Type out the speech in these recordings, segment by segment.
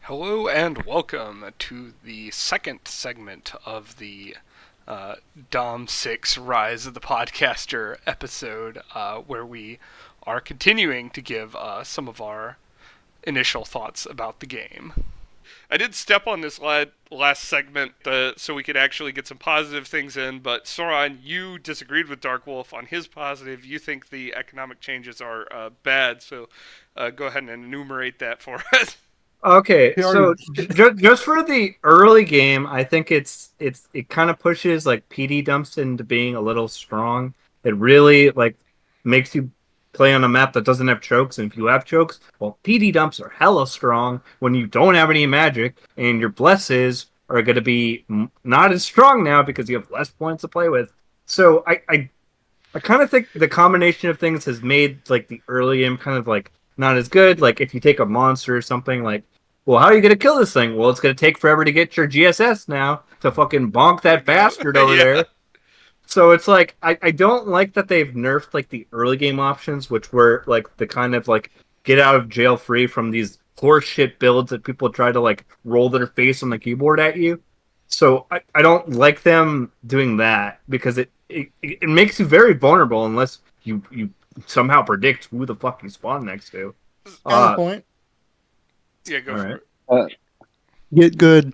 Hello and welcome to the second segment of the Dom 6 Rise of the Podcaster episode, where we are continuing to give some of our initial thoughts about the game. I did step on this last segment so we could actually get some positive things in, but Soran, you disagreed with Dark Wolf on his positive. You think the economic changes are bad, so go ahead and enumerate that for us. Okay, He already. so just for the early game, I think it kind of pushes like PD dumps into being a little strong. It really like makes you play on a map that doesn't have chokes, and if you have chokes, well, PD dumps are hella strong when you don't have any magic, and your blesses are going to be not as strong now because you have less points to play with. So I kind of think the combination of things has made like the early game kind of like not as good. Like if you take a monster or something, like, well, how are you gonna kill this thing? Well, it's gonna take forever to get your GSS now to fucking bonk that bastard over Yeah. there. So it's like I don't like that they've nerfed like the early game options, which were like the kind of like get out of jail free from these horseshit builds that people try to like roll their face on the keyboard at you. So I don't like them doing that because it makes you very vulnerable unless you somehow predict who the fuck you spawn next to. Uh, Counterpoint. Yeah, go all for right. it. Get good.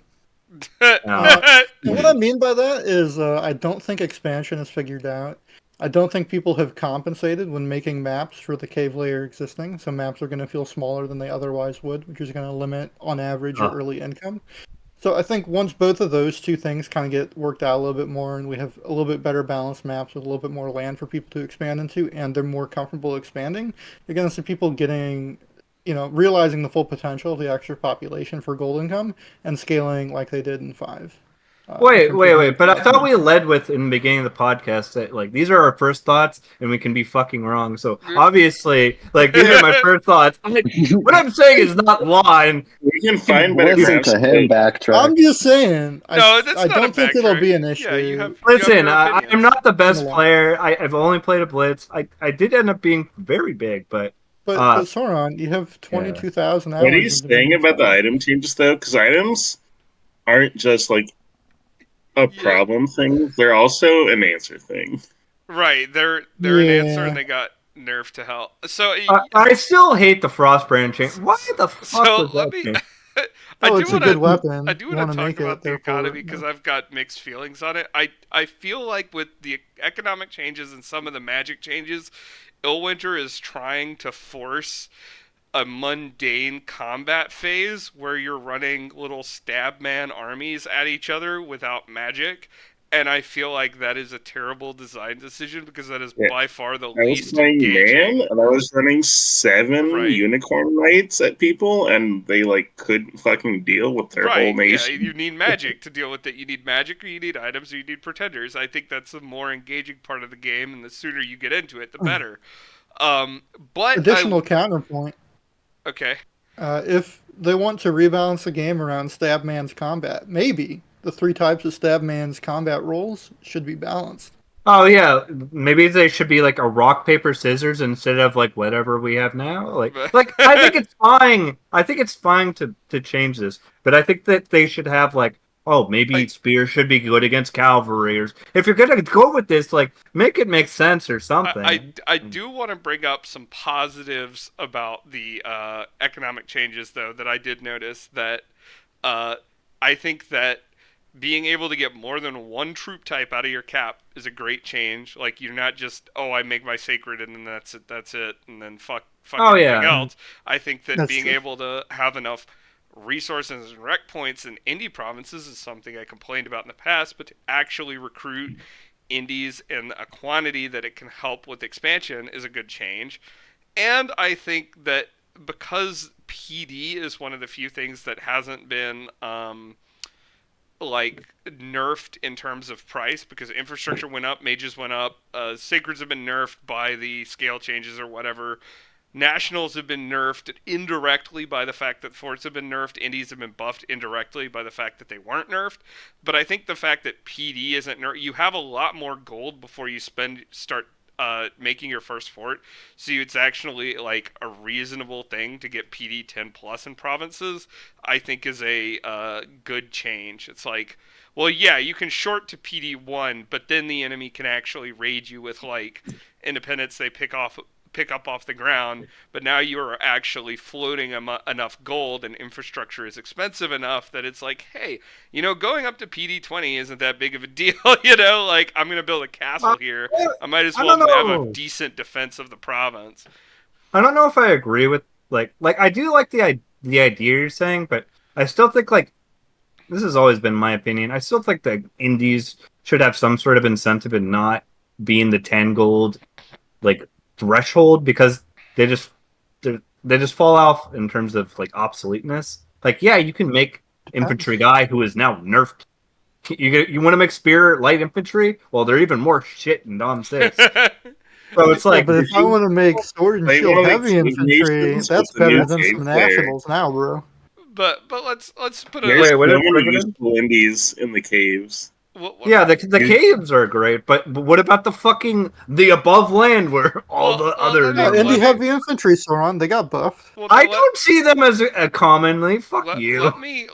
Uh, And what I mean by that is, I don't think expansion is figured out. I don't think people have compensated when making maps for the cave layer existing. So maps are going to feel smaller than they otherwise would, which is going to limit, on average, your uh, early income. So I think once both of those two things kind of get worked out a little bit more, and we have a little bit better balanced maps with a little bit more land for people to expand into, and they're more comfortable expanding, you're going to see people getting, realizing the full potential of the extra population for gold income and scaling like they did in five, in Wait, terms of wait, wait. But I thought monetizing. we led with in the beginning of the podcast that like these are our first thoughts and we can be fucking wrong. So obviously, like these are my first thoughts. What I'm saying is not lying. We can You find better Listen maps. to him backtrack. I'm just saying, No, that's I not a don't think it'll backtrack. be an Yeah, you issue have listen, your I'm opinions. not the in the best long run. player. I've only played a blitz. I did end up being very big, but But Sauron, you have yeah. 22,000 What are you hours into saying making about the five. item changes though? Because items aren't just like a Yeah, problem thing; they're also an answer thing. right. They're an answer, and Yeah. they got nerfed to hell. So I still hate the Frostbrand chain. Why the fuck so was let that me. change? I Oh, do it's a want good to. I weapon. do You want want to to talk make it, about the therefore, economy because no. I've got mixed feelings on it. I feel like with the economic changes and some of the magic changes, Illwinter is trying to force a mundane combat phase where you're running little stab man armies at each other without magic. And I feel like that is a terrible design decision because that is Yeah. by far the I was least playing man, engaging. and I was running 7 Right. unicorn knights at people, and they like couldn't fucking deal with their whole Right, yeah, you nation. need magic to deal with it. You need magic, or you need items, or you need pretenders. I think that's the more engaging part of the game, and the sooner you get into it, the better. Um, but I. Additional counterpoint. Okay. If they want to rebalance the game around Stabman's combat, maybe the three types of Stabman's combat roles should be balanced. Oh yeah, maybe they should be like a rock paper scissors instead of like whatever we have now. Like I think it's fine. I think it's fine to change this, but I think that they should have like oh maybe I, spear should be good against cavalry or if you're gonna go with this like make it make sense or something. I do want to bring up some positives about the economic changes, though, that I did notice that uh, I think that being able to get more than one troop type out of your cap is a great change. Like you're not just I make my sacred and then that's it, and then fuck Oh everything yeah, else. I think that That's being true. able to have enough resources and rec points in indie provinces is something I complained about in the past, but to actually recruit indies in a quantity that it can help with expansion is a good change. And I think that because PD is one of the few things that hasn't been like nerfed in terms of price because infrastructure went up, mages went up, sacreds have been nerfed by the scale changes or whatever. Nationals have been nerfed indirectly by the fact that forts have been nerfed. Indies have been buffed indirectly by the fact that they weren't nerfed. But I think the fact that PD isn't nerfed, you have a lot more gold before you start making your first fort, so it's actually like a reasonable thing to get PD 10 plus in provinces. I think is a good change. It's like, well, yeah, you can short to PD 1, but then the enemy can actually raid you with like independence they pick up off the ground, but now you are actually floating enough gold, and infrastructure is expensive enough that it's like, hey, going up to PD 20 isn't that big of a deal. Like, I'm gonna build a castle here. I might as I well don't have a know. decent defense of the province. I don't know if I agree with like I do like the idea you're saying, but I still think like this has always been my opinion. I still think that indies should have some sort of incentive in not being the 10 gold like threshold because they just they just fall off in terms of like obsoleteness. Like yeah, you can make Depends. infantry guy who is now nerfed. You want to make spear light infantry? Well, they're even more shit in Dom 6. So it's Yeah, like but if I want to make sword and They shield want to make heavy cave infantry, nations with that's the new better than cave some player. nationals now, bro. but let's put a There's wait, what so is many Friggoden? useful indies in the caves. what Yeah, the caves are great, but what about the above land where all well, the well other let me No, let indie me normal? heavy infantry, Sauron, they got buffed. well I no let don't see them as a commonly. Fuck let, you. let me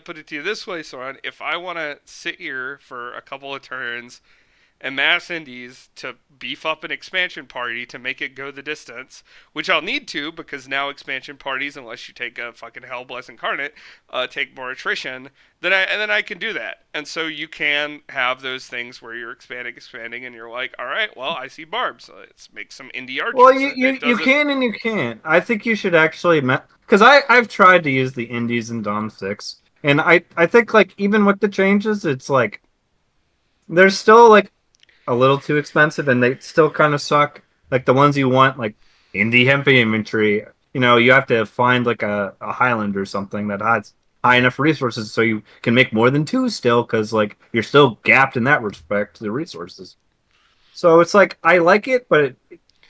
put it to you this way, Soren. If I want to sit here for a couple of turns and mass indies to beef up an expansion party to make it go the distance, which I'll need to because now expansion parties, unless you take a fucking Hellbless Incarnate, take more attrition. Then I can do that, and so you can have those things where you're expanding, and you're like, all right, well, I see barbs, so let's make some indie Well, archers, and you it doesn't. can and you can't. I think you should actually because I've tried to use the indies in Dom 6, and I think like even with the changes, it's like they're still like a little too expensive, and they still kind of suck. Like the ones you want, like indie heavy infantry, you have to find like a Highland or something that has high enough resources so you can make more than two still, because like you're still gapped in that respect to the resources. So it's like I like it, but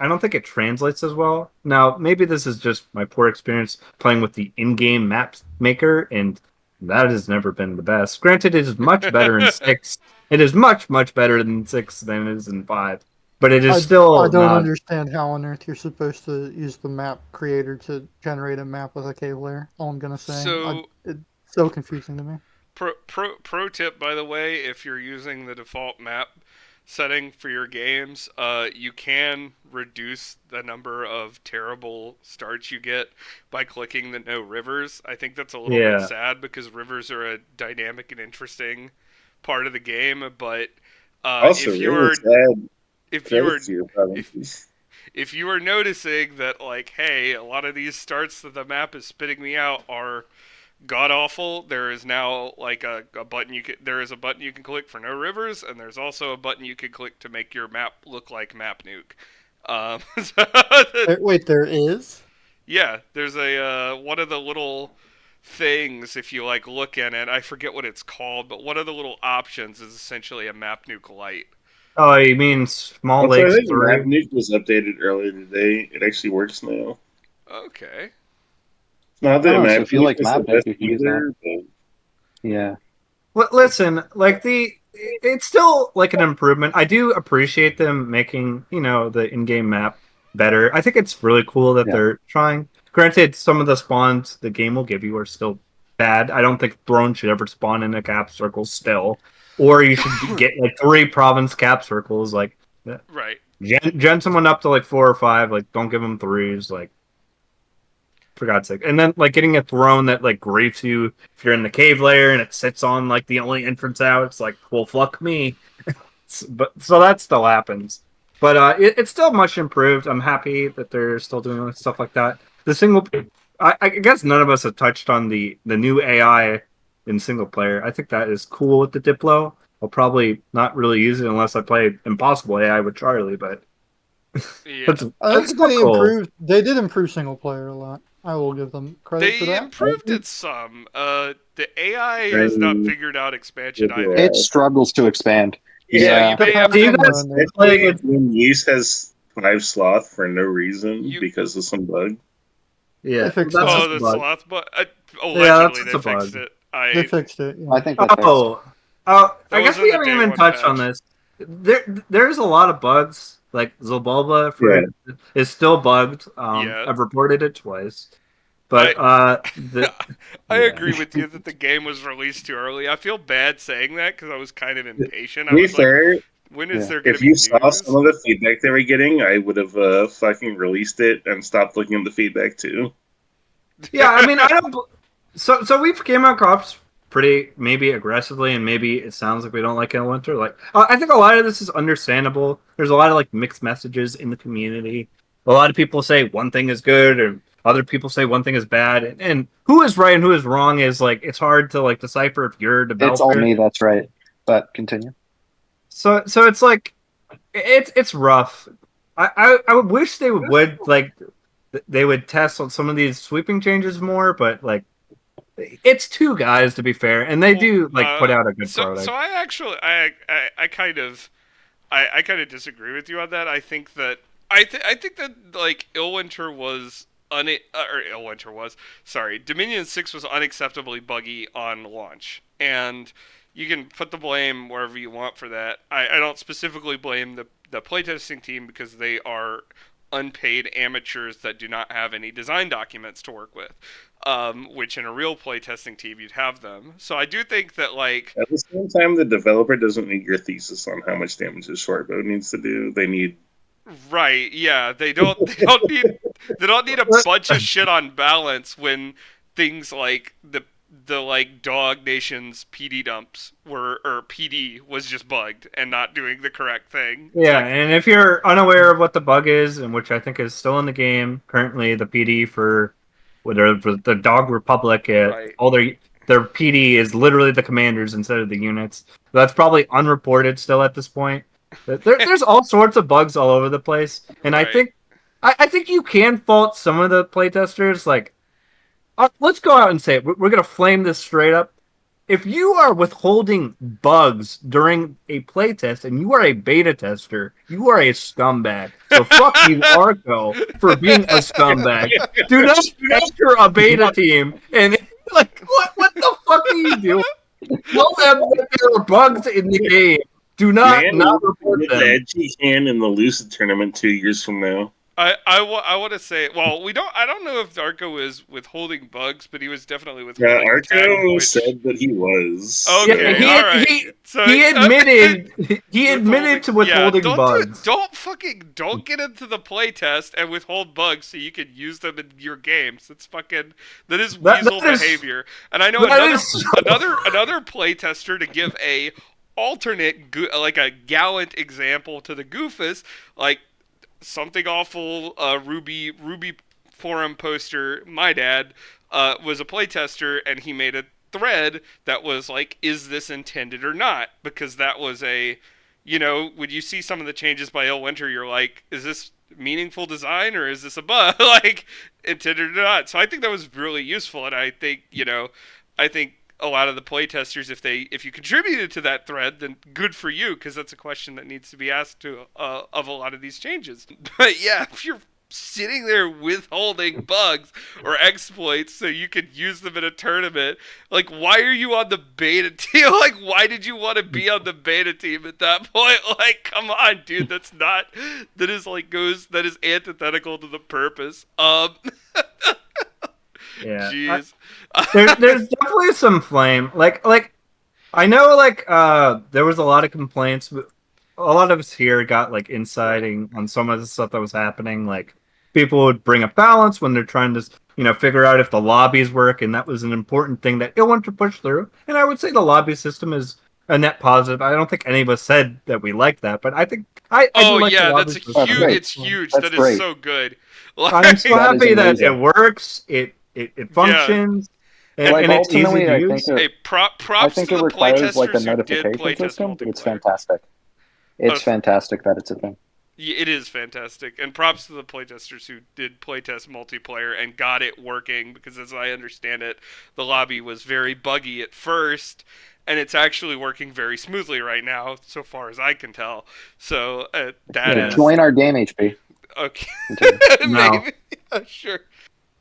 I don't think it translates as well. Now, maybe this is just my poor experience playing with the in-game map maker, and that has never been the best. Granted, it is much better in 6. It is much, much better in 6 than it is in 5. But it is I still don't not. understand how on earth you're supposed to use the map creator to generate a map with a cave layer. All I'm gonna say, So it's so confusing to me. pro tip, by the way, if you're using the default map setting for your games, you can reduce the number of terrible starts you get by clicking the no rivers. I think that's a little bit Yeah. sad because rivers are a dynamic and interesting part of the game, but Also, really sad if you are credits to your if provinces. if you are noticing that, like, hey, a lot of these starts that the map is spitting me out are god awful, there is now like a button there is a button you can click for no rivers, and there's also a button you can click to make your map look like map nuke. Wait, there is? Yeah, there's a one of the little things, if you like look in it, I forget what it's called, but one of the little options is essentially a map nuke light. Oh, you mean Small Also, I Lakes think Map 3? Nuke was updated earlier today. It actually works now. Okay. Not that Oh, so Map if you Nuke like is the Mapnik, best you can use that. either, but Yeah. Listen, like it's still like an improvement. I do appreciate them making, the in-game map better. I think it's really cool that Yeah. they're trying. Granted, some of the spawns the game will give you are still bad. I don't think Throne should ever spawn in a cap circle still. Or you should get like 3 province cap circles. Like, Right. gen someone up to like 4 or 5. Like, don't give them 3s. Like, for God's sake. And then like getting a throne that like griefs you if you're in the cave layer and it sits on like the only entrance out. It's like, well, fuck me. But so that still happens. But it's still much improved. I'm happy that they're still doing stuff like that. The single, I guess none of us have touched on the new AI in single player. I think that is cool with the Diplo. I'll probably not really use it unless I play Impossible AI with Charlie, but Yeah. I that's think still they cool. improved. They did improve single player a lot. I will give them credit for They that. improved it some. The AI has not Rain figured out expansion with either. It your struggles to expand. So yeah. you Yeah. may have Depends Do you on to. the guys run there. like Especially when Yeast has 5 sloth for no reason You. because of some bug. They Yeah, fixed that's that. Oh, just a the bug. sloth, but Yeah, that's allegedly just they a fixed bug. it. They fixed it. I Yeah. think they fixed. Oh, I That guess was in we the haven't day even one touched on patch. this. there's a lot of bugs. Like Zobulba is still bugged. Yeah. I've reported it twice. But I agree with you that the game was released too early. I feel bad saying that because I was kind of impatient. I To be was like, fair, when is Yeah. there going to if be you saw news? some of the feedback they were getting, I would have fucking released it and stopped looking at the feedback too. yeah, I mean, I don't. So we've came out cops pretty maybe aggressively, and maybe it sounds like we don't like Winter. Like I think a lot of this is understandable. There's a lot of like mixed messages in the community. A lot of people say one thing is good, or other people say one thing is bad, and who is right and who is wrong is like it's hard to like decipher if you're a It's all developer. me. That's right. But continue. So it's like it's rough. I wish they would like they would test on some of these sweeping changes more, but like it's two guys to be fair, and they do like put out a good product. So I actually I kind of I kind of disagree with you on that. I think that I think that like Illwinter was Illwinter was sorry, Dominion 6 was unacceptably buggy on launch, and you can put the blame wherever you want for that. I don't specifically blame the playtesting team because they are unpaid amateurs that do not have any design documents to work with. Which in a real playtesting team you'd have them. So I do think that like At the same time, the developer doesn't need your thesis on how much damage his shortbow needs to do. They need right, yeah, they don't need a bunch of shit on balance when things like the like Dog Nation's PD dumps were or PD was just bugged and not doing the correct thing. Yeah, Like, and if you're unaware of what the bug is, and which I think is still in the game currently, the PD for the Dog Republic, right. all their PD is literally the commanders instead of the units. That's probably unreported still at this point. There's all sorts of bugs all over the place, and Right. I think you can fault some of the playtesters. Like, let's go out and say it. We're gonna flame this straight up. If you are withholding bugs during a playtest and you are a beta tester, you are a scumbag. So fuck you, Arco, for being a scumbag. Do not enter a beta team and like what the fuck are you doing? Tell them that there are bugs in the game. Do not report get them. the edgy hand in the Lucid tournament 2 years from now. I want to say, well, I don't know if Darko is withholding bugs, but he was definitely Yeah, withholding Arco said that he was. Okay, Yeah, all right. So he admitted to withholding bugs. Don't get into the playtest and withhold bugs so you can use them in your games. That is weasel behavior. And I know another playtester to give a alternate like a gallant example to the Goofus, like something awful Ruby forum poster. My dad was a playtester, and he made a thread that was like, is this intended or not? Because that was when you see some of the changes by Illwinter, you're like, is this meaningful design or is this a bug? Like, intended or not? So I think that was really useful, and I think a lot of the playtesters, if you contributed to that thread, then good for you, because that's a question that needs to be asked of a lot of these changes. But yeah, if you're sitting there withholding bugs or exploits so you could use them in a tournament, like, why are you on the beta team? Like, why did you want to be on the beta team at that point? Like, come on, dude, that is antithetical to the purpose. Yeah. Jeez. There's definitely some flame. Like I know there was a lot of complaints. A lot of us here got like insiding on some of the stuff that was happening. Like people would bring up balance when they're trying to figure out if the lobbies work, and that was an important thing that it wanted to push through. And I would say the lobby system is a net positive. I don't think any of us said that we like that, but I think I do like the lobby system. It's huge. That is so good. I'm so happy that it works. It functions. Yeah. And it's easy to use. Props to the requires playtesters like a who did notification playtest system. multiplayer. It's fantastic. It's fantastic that it's a thing. Yeah, it is fantastic, and props to the playtesters who did playtest multiplayer and got it working. Because as I understand it, the lobby was very buggy at first, and it's actually working very smoothly right now, so far as I can tell. So Join our game, HP. Okay, maybe sure.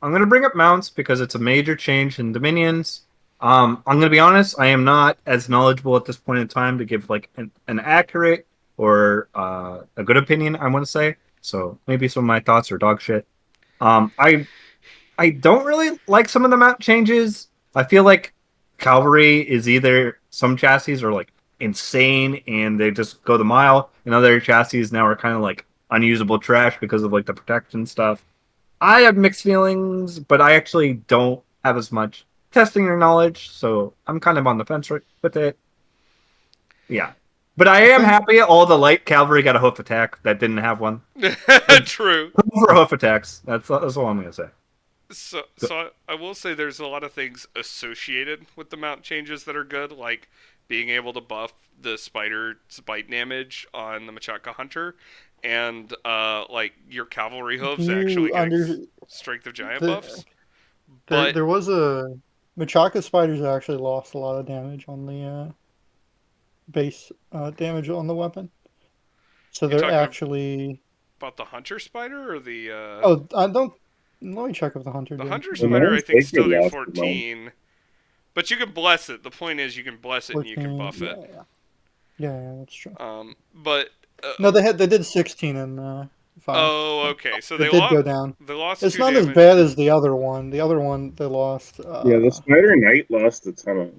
I'm going to bring up mounts because it's a major change in Dominions. I'm going to be honest, I am not as knowledgeable at this point in time to give like an accurate or a good opinion, I want to say. So maybe some of my thoughts are dog shit. I don't really like some of the mount changes. I feel like cavalry is either some chassis are like insane and they just go the mile, and other chassis now are kind of like unusable trash because of like the protection stuff. I have mixed feelings, but I actually don't have as much testing or knowledge, so I'm kind of on the fence with it. Yeah. But I am happy all the light cavalry got a hoof attack that didn't have one. True. For hoof attacks. That's all I'm going to say. So I will say there's a lot of things associated with the mount changes that are good, like being able to buff the spider bite damage on the Machaka Hunter, and like your cavalry hooves actually getting strength of giant buffs. But there was a Machaka spiders actually lost a lot of damage on the base damage on the weapon. So they're actually about the hunter spider or the I don't. Let me check if the hunter. The did. hunter spider I think still do 14, but you can bless it. The point is you can bless it 14, and you can buff it. Yeah, that's true. But no, they did 16 and 5. Oh, okay. So they did go down. They lost. It's not damage. As bad as the other one. The other one they lost. Yeah, the Spider Knight lost a ton of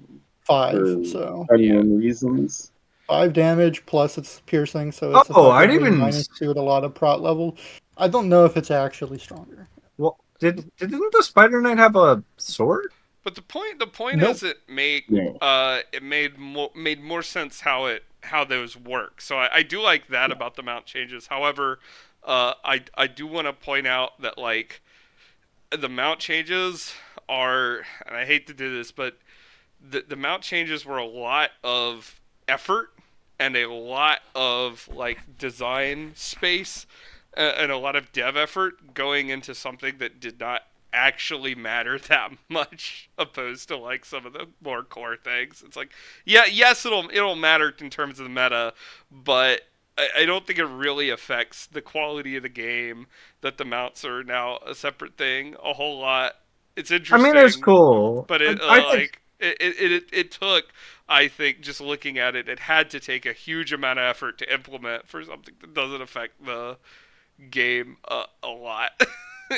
5. So unknown reasons. 5 damage plus it's piercing, so it's I didn't even -2 at a lot of prot level. I don't know if it's actually stronger. Well, didn't the Spider Knight have a sword? But the point is it made more sense how those work. So I do like that about the mount changes. However, I do want to point out that like the mount changes are, and I hate to do this, but the mount changes were a lot of effort and a lot of like design space and a lot of dev effort going into something that did not actually matter that much, opposed to like some of the more core things. It's like, yes, it'll matter in terms of the meta, but I don't think it really affects the quality of the game that the mounts are now a separate thing a whole lot. It's interesting. I mean, it's cool, but it took, I think, just looking at it, it had to take a huge amount of effort to implement for something that doesn't affect the game a lot.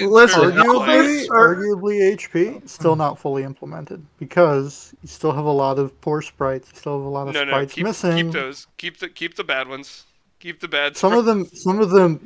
Listen, arguably HP still not fully implemented because you still have a lot of poor sprites. You still have a lot of sprites missing. Keep those. Keep the bad ones. Keep the bad. Some of them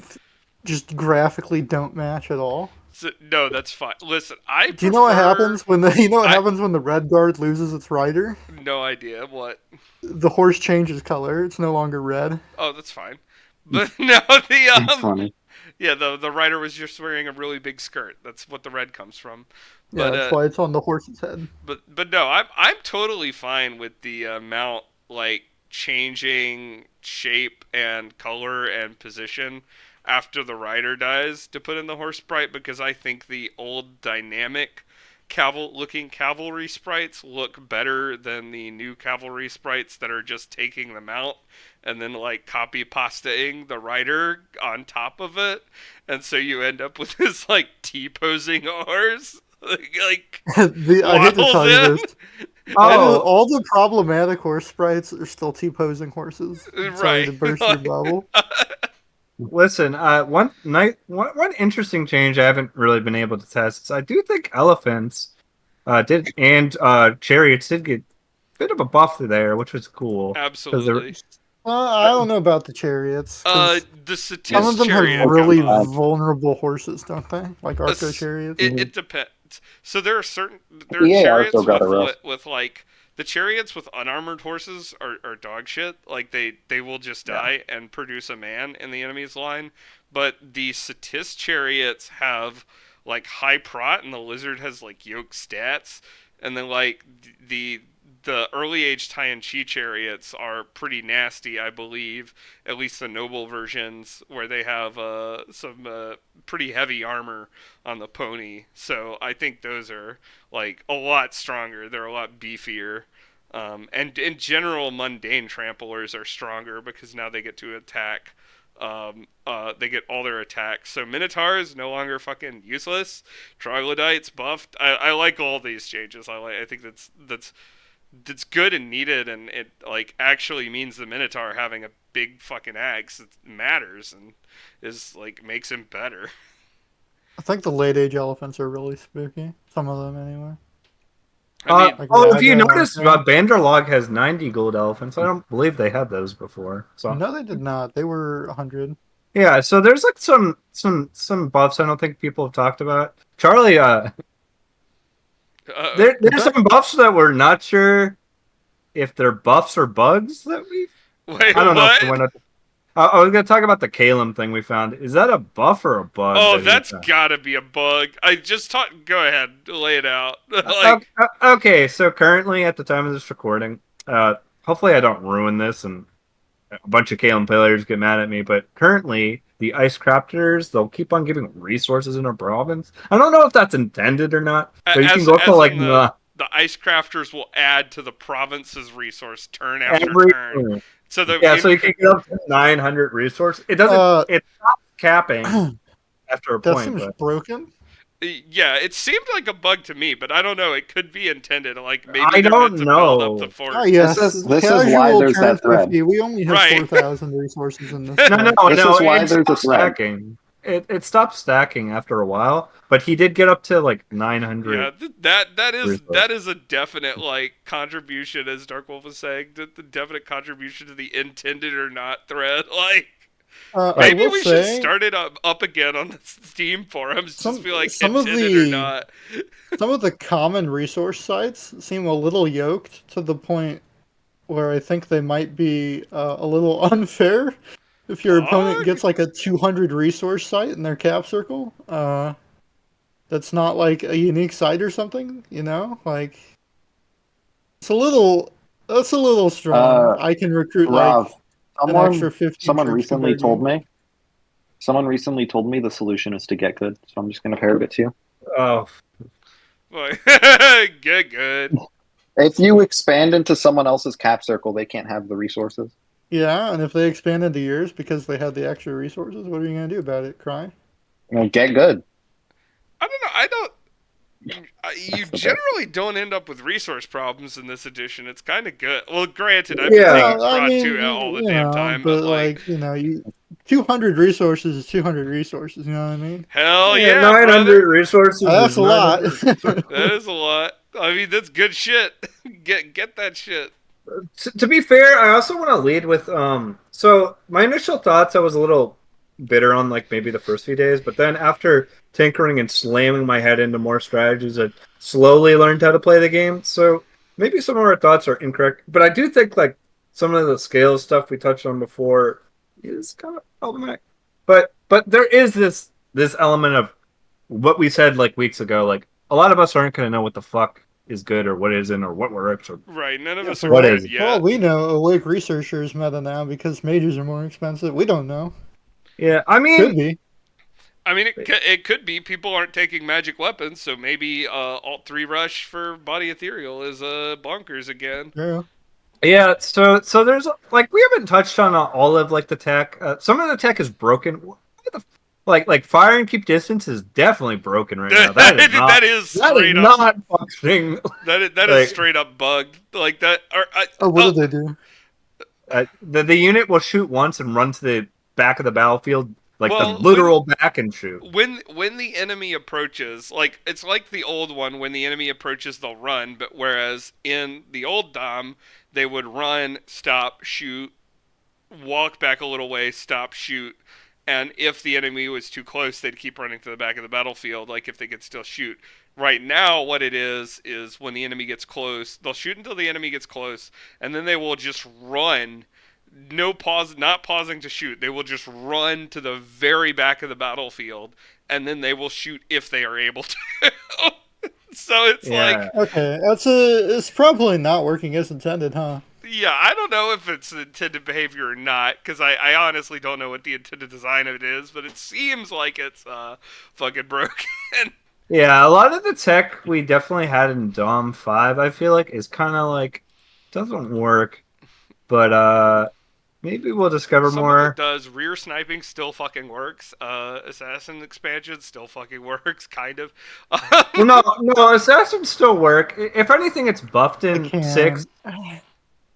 just graphically don't match at all. So, no, that's fine. Listen, Do you know what happens when happens when the red guard loses its rider? No idea what. The horse changes color. It's no longer red. Oh, that's fine. But no, It's funny. Yeah, the rider was just wearing a really big skirt. That's what the red comes from. But, yeah, that's why it's on the horse's head. But no, I'm totally fine with the mount like changing shape and color and position after the rider dies to put in the horse sprite, because I think the old dynamic looking cavalry sprites look better than the new cavalry sprites that are just taking them out and then like copy pastaing the rider on top of it, and so you end up with this like T-posing horse. like I hate to tell you this. All the problematic horse sprites are still T-posing horses. Sorry to burst your bubble. Listen, one interesting change I haven't really been able to test is I do think elephants chariots did get a bit of a buff there, which was cool. Absolutely. I don't know about the chariots. The Satis some of them chariot have really vulnerable horses, don't they? Like Arco chariots. It depends. So there are chariots with like the chariots with unarmored horses are dog shit. Like they will just die and produce a man in the enemy's line. But the Satis chariots have like high prot, and the lizard has like yoke stats, and then like the early age Tai Chi chariots are pretty nasty, I believe. At least the noble versions, where they have some pretty heavy armor on the pony. So I think those are like a lot stronger. They're a lot beefier. And in general, mundane tramplers are stronger because now they get to attack. They get all their attacks. So Minotaur is no longer fucking useless. Troglodyte's buffed. I like all these changes. I think that's that's good and needed, and it like actually means the Minotaur having a big fucking axe matters and is like makes him better. I think the late age elephants are really spooky. Some of them, anyway. I mean, Like if you Raga, notice, Banderlog has 90 gold elephants. I don't believe they had those before. So no, they did not. They were 100. yeah, so there's like some buffs I don't think people have talked about. Charlie, there's some buffs that we're not sure if they're buffs or bugs that we. Wait, I don't know what? if we went up. I was gonna talk about the Calum thing we found. Is that a buff or a bug? Oh, that's gotta be a bug. I just Go ahead, lay it out. Like, okay, so currently at the time of this recording, hopefully I don't ruin this and a bunch of Calum players get mad at me, but currently the ice crafters, they'll keep on giving resources in our province. I don't know if that's intended or not, but you can go to like the ice crafters will add to the province's resource turn after turn. So so you can get up to 900 resources. It doesn't. It stops capping after a point. That seems broken. Yeah, it seemed like a bug to me, but I don't know. It could be intended. Like maybe I don't know. Build up the fort. Oh yes, this is why there's that thread. We only have 4,000 resources in this. No. This is why there's a thread. Stacking. It stopped stacking after a while, but he did get up to like 900. Yeah, that is a definite like contribution, as Dark Wolf was saying. The definite contribution to the intended or not thread. Like. Maybe we should start it up again on the Steam forums. Just be like intended or not. Some of the common resource sites seem a little yoked to the point where I think they might be a little unfair. If your opponent gets like a 200 resource site in their cap circle, that's not like a unique site or something, you know? Like, that's a little strong. I can recruit Rob, an extra 50. Someone recently told me the solution is to get good, so I'm just going to pair it to you. Oh. Get good. If you expand into someone else's cap circle, they can't have the resources. Yeah, and if they expand into yours because they had the extra resources, what are you going to do about it? Cry? Get good. I don't know. You generally don't end up with resource problems in this edition. It's kind of good. Well, granted, I've been taking Prod 2 all the damn time, but like 200 resources is 200 resources. You know what I mean? Hell yeah, 900 brother. resources. That's a lot. That is a lot. I mean, that's good shit. Get that shit. To be fair, I also want to lead with so my initial thoughts, I was a little bitter on like maybe the first few days, but then after tinkering and slamming my head into more strategies, I slowly learned how to play the game. So maybe some of our thoughts are incorrect, but I do think like some of the scales stuff we touched on before is kind of problematic. But there is this element of what we said like weeks ago. Like a lot of us aren't going to know what the fuck is good or what isn't or what we're up to. Right, none of us are what good is yet. Well, we know awake researchers meta now because mages are more expensive. We don't know. Yeah, I mean, could be. I mean, it could be people aren't taking magic weapons, so maybe Alt 3 Rush for Body Ethereal is bonkers again. Yeah. Yeah, so there's like we haven't touched on all of like the tech. Some of the tech is broken. Like fire and keep distance is definitely broken right now. That is not functioning. That is straight up bugged. Like that. What did they do? The unit will shoot once and run to the back of the battlefield, like the literal back and shoot. When the enemy approaches, like it's like the old one. When the enemy approaches, they'll run. But whereas in the old Dom, they would run, stop, shoot, walk back a little way, stop, shoot. And if the enemy was too close, they'd keep running to the back of the battlefield, like if they could still shoot. Right now, what it is when the enemy gets close, they'll shoot until the enemy gets close, and then they will just run. No pause, not pausing to shoot. They will just run to the very back of the battlefield, and then they will shoot if they are able to. So it's like... Okay, it's probably not working as intended, huh? Yeah, I don't know if it's intended behavior or not, because I honestly don't know what the intended design of it is, but it seems like it's fucking broken. Yeah, a lot of the tech we definitely had in Dom 5, I feel like, is kind of like, doesn't work. But Maybe we'll discover Some more. of it does. Rear sniping still fucking works. Assassin expansion still fucking works, kind of. Well, no, assassins still work. If anything, it's buffed I in can. 6.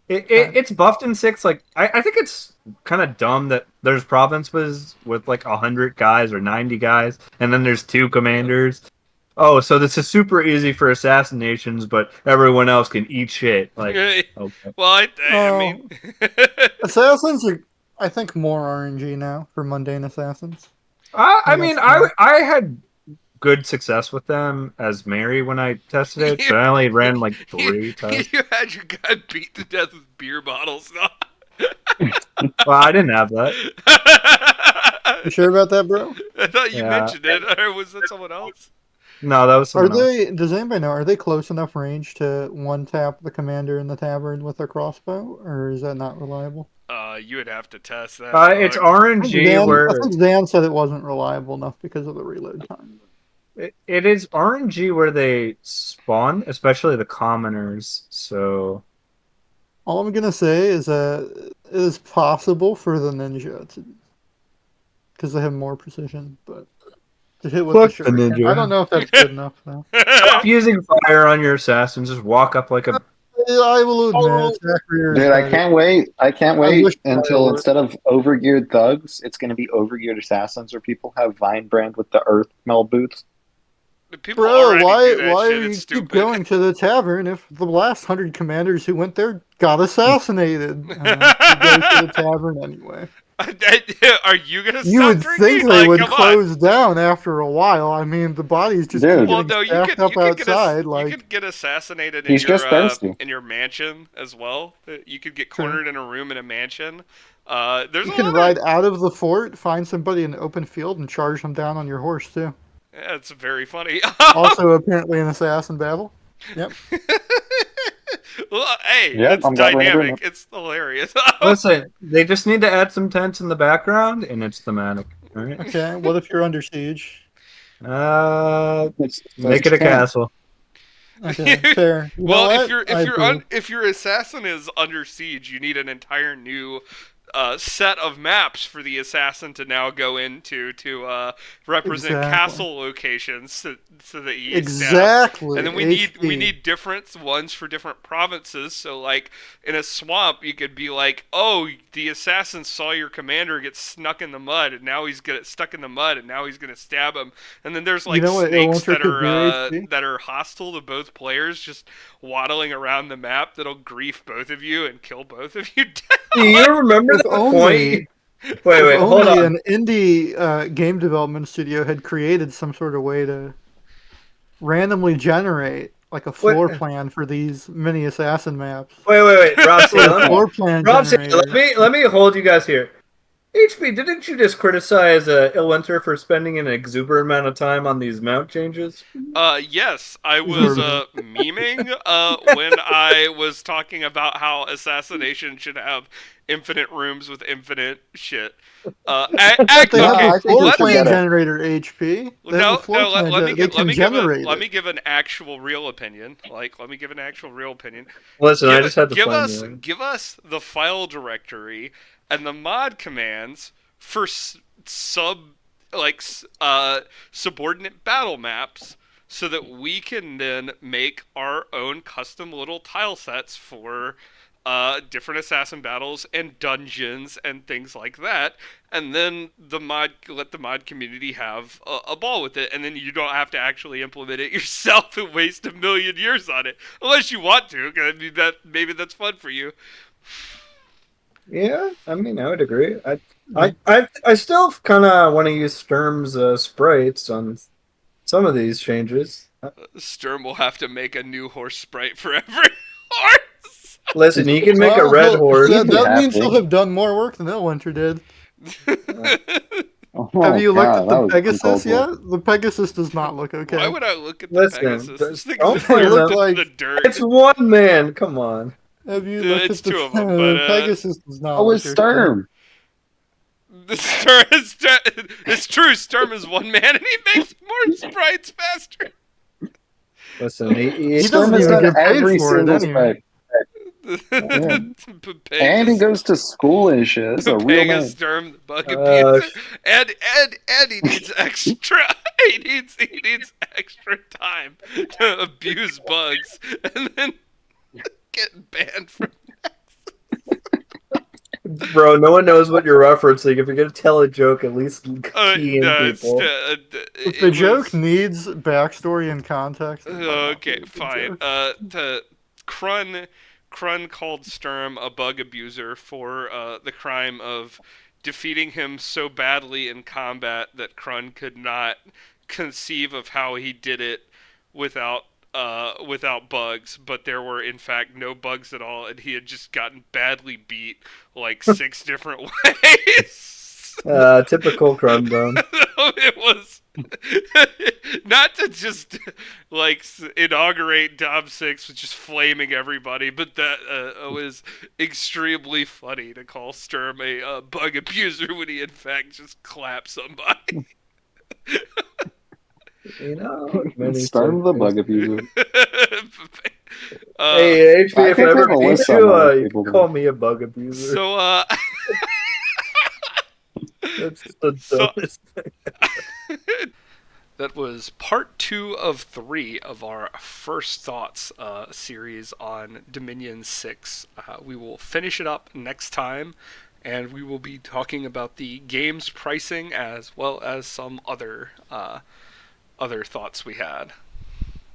It's buffed in 6. Like I think it's kind of dumb that there's provinces with like 100 guys or 90 guys, and then there's 2 commanders. Oh, so this is super easy for assassinations, but everyone else can eat shit. Like, okay. Well, I mean, Assassins are, I think, more RNG now for mundane assassins. I mean, I had good success with them as Mary when I tested it, but I only ran like 3 tests. You had your guy beat to death with beer bottles. Well, I didn't have that. You sure about that, bro? I thought you Yeah. mentioned it, or was that someone else? No, that was Are someone else. they? Does anybody know? Are they close enough range to one tap the commander in the tavern with their crossbow, or is that not reliable? You would have to test that. It's RNG where I think Dan said it wasn't reliable enough because of the reload time. it is RNG where they spawn, especially the commoners. So All I'm gonna say is that it is possible for the ninja to, because they have more precision, but to hit with Fuck the the shuriken. ninja. I don't know if that's good enough though. stop using fire on your assassins. Just walk up like a. I will admit, attack rear is Dude, I better. can't wait. I can't wait wish until I would. instead of overgeared thugs, it's going to be overgeared assassins, or people have Vine brand with the earth mel boots. People Bro, already why do that shit. do you It's keep stupid. going to the tavern if the last 100 commanders who went there got assassinated? You go to the tavern anyway. Are you gonna You stop would drinking? think they would come on. close down after a while. I mean, the bodies just Dude. keep Well, getting no, you stacked could up outside. you Like, could get assassinated in He's just thirsty. in your mansion as well. You could get cornered in a room in a mansion. There's you a can lot ride of, out of the fort, find somebody in the open field, and charge them down on your horse too. yeah, it's very funny. Also, apparently, an assassin battle. Yep. Well, hey, Yep, it's I'm glad we're doing dynamic. It's hilarious. Listen, they just need to add some tents in the background, and it's thematic. All right. Okay. What if you're under siege? Make it a castle. Okay. Fair. You know Well, what? if your I approve. if your assassin is under siege, you need an entire new set of maps for the assassin to now go into to represent Exactly. castle locations so that he Exactly. And then we HP. need different ones for different provinces. So like in a swamp, you could be like, oh, the assassin saw your commander get stuck in the mud, and now he's get stuck in the mud, and now he's gonna stab him. And then there's like You know what snakes Ilwinter could do, HP? that are hostile to both players, just waddling around the map that'll grief both of you and kill both of you. Do you remember If the only- point? Wait, If hold only on. an indie game development studio had created some sort of way to randomly generate like a floor plan for these mini assassin maps. Wait, Rob, see, Floor plan Rob, see, generator. let me hold you guys here. HP, didn't you just criticize Ilwinter for spending an exuberant amount of time on these mount changes? Yes, I was memeing when I was talking about how assassination should have infinite rooms with infinite shit. They have I a think floor we should plan get it. generator, HP. They have a floor plan generator. They can generate let me it. give an actual real opinion. Let me give an actual real opinion. Listen, I just had to give find us one. give us the file directory and the mod commands for subordinate battle maps, so that we can then make our own custom little tile sets for different assassin battles and dungeons and things like that, and then let the mod community have a ball with it, and then you don't have to actually implement it yourself and waste a million years on it, unless you want to. 'Cause I mean, maybe that's fun for you. Yeah, I mean, I would agree. I still kind of want to use Sturm's sprites on some of these changes. Sturm will have to make a new horse sprite for every horse. Listen, he can make a red horse. That means happy. he'll have done more work than Ilwinter did. Oh, Have you looked God, at that the was Pegasus uncalled for. yet? The Pegasus does not look okay. Why would I look at the Listen, Pegasus? This thing don't is play just them. in the dirt. It's one man. Come on. Have you looked It's at the two of them, but, Pegasus does not Oh, look it's okay. Sturm. It's true. Sturm is one man, and he makes more sprites faster. Listen, He he doesn't Sturm has even done get paid every for it single anyway. sprite. And he goes to school and shit. It's a real Pepega man. Sturm, the bug abuser, sh- and he needs extra. He needs extra time to abuse bugs, and then get banned from. Bro, no one knows what you're referencing. If you're gonna tell a joke, at least key in No, people. If the joke needs backstory and context, it might not be Okay, a good fine. joke. Krun called Sturm a bug abuser for the crime of defeating him so badly in combat that Krun could not conceive of how he did it without without bugs, but there were in fact no bugs at all, and he had just gotten badly beat like 6 different ways. Typical Crumdom. It was not to just like inaugurate Dom 6 with just flaming everybody, but that was extremely funny to call Sturm a bug abuser when he in fact just clapped somebody. You know, many Sturm the things. bug abuser. Hey, HP, I if I think ever we have a meet list you, somewhere you people can to- call me a bug abuser. So That's the So- dumbest thing. that was part 2 of 3 of our first thoughts series on Dominion 6. We will finish it up next time, and we will be talking about the game's pricing as well as some other thoughts we had.